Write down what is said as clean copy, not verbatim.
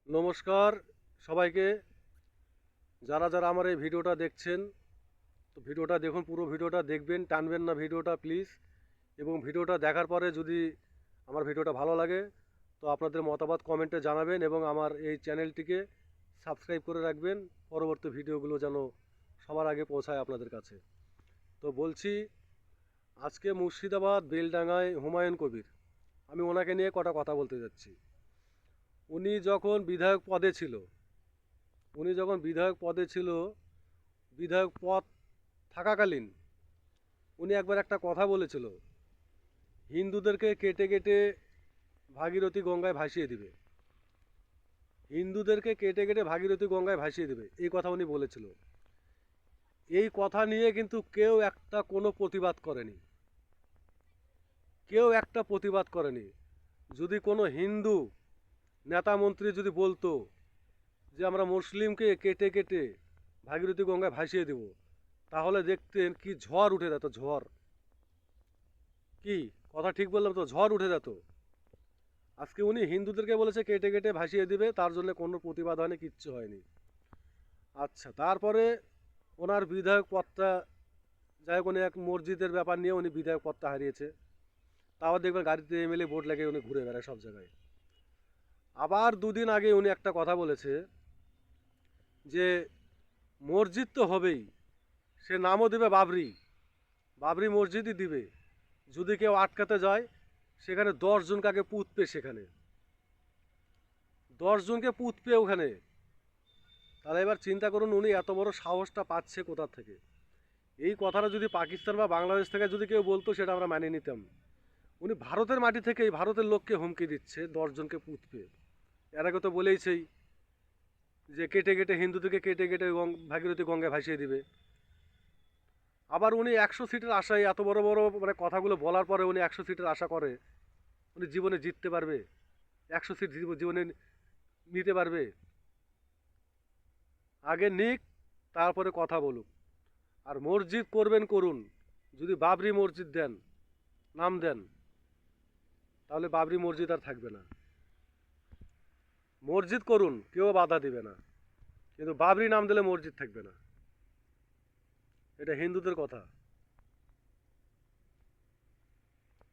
নমস্কার সবাইকে। যারা যারা আমার এই ভিডিওটা দেখছেন, তো ভিডিওটা দেখুন, পুরো ভিডিওটা দেখবেন, টানবেন না ভিডিওটা প্লিজ। এবং ভিডিওটা দেখার পরে যদি আমার ভিডিওটা ভালো লাগে তো আপনাদের মতামত কমেন্টে জানাবেন এবং আমার এই চ্যানেলটিকে সাবস্ক্রাইব করে রাখবেন, পরবর্তী ভিডিওগুলো যেন সবার আগে পৌঁছায় আপনাদের কাছে। তো বলছি, আজকে মুর্শিদাবাদ বেলডাঙ্গায় হুমায়ুন কবির, আমি ওনাকে নিয়ে কটা কথা বলতে যাচ্ছি। উনি যখন বিধায়ক পদে ছিল বিধায়ক পদ থাকাকালীন উনি একবার একটা কথা বলেছিল, হিন্দুদেরকে কেটে কেটে ভাগীরথী গঙ্গায় ভাসিয়ে দিবে, এই কথা উনি বলেছিল। এই কথা নিয়ে কিন্তু কেউ একটা কোনো প্রতিবাদ করেনি। যদি কোনো হিন্দু নেতা মন্ত্রী যদি বলতো যে আমরা মুসলিমকে কেটে কেটে ভাগীরথী গঙ্গায় ভাসিয়ে দেব, তাহলে দেখতেন কি ঝড় উঠে যেত, ঝড়। কি কথা ঠিক বললাম তো? ঝড় উঠে যেত। আজকে উনি হিন্দুদেরকে বলেছে কেটে কেটে ভাসিয়ে দিবে, তার জন্য কোনো প্রতিবাদ হয়নি, কিচ্ছু হয়নি। আচ্ছা, তারপরে ওনার বিধায়ক পদটা, যাই হোক, উনি এক মসজিদের ব্যাপার নিয়ে উনি বিধায়ক পদটা হারিয়েছে। তাও দেখবেন গাড়িতে এমএলএ ভোট লাগিয়ে উনি ঘুরে বেড়ায় সব জায়গায়। আবার দুদিন আগে উনি একটা কথা বলেছে যে মসজিদ তো হবেই, সে নামও দেবে বাবরি, বাবরি মসজিদই দিবে। যদি কেউ আটকাতে যায়, সেখানে 10 জনকে আগে পুঁতবে, সেখানে 10 জনকে পুঁতবে ওখানে। তাহলে এবার চিন্তা করুন উনি এত বড় সাহসটা পাচ্ছে কোথা থেকে। এই কথাটা যদি পাকিস্তান বা বাংলাদেশ থেকে যদি কেউ বলতো, সেটা আমরা মানিয়ে নিতাম। উনি ভারতের মাটি থেকে এই ভারতের লোককে হুমকি দিচ্ছে 10 জনকে পুঁতবে। এর আগে তো বলেইছেই যে কেটে কেটে হিন্দুদেরকে কেটে কেটে ভাগীরথী গঙ্গায় ভাসিয়ে দিবে। আবার উনি 100 সিটের আশায়, এত বড় বড় মানে কথাগুলো বলার পরে উনি 100 সিটের আশা করে উনি জীবনে জিততে পারবে? 100 সিট জীবনে নিতে পারবে? আগে নিক, তারপরে কথা বলুক। আর মসজিদ করবেন করুন, যদি বাবরি মসজিদ দেন, নাম দেন, তাহলে বাবরি মসজিদ আর থাকবে না। মসজিদ করুন, কেউ বাধা দিবে না, কিন্তু বাবরি নাম দিলে মসজিদ থাকবে না। এটা হিন্দুদের কথা।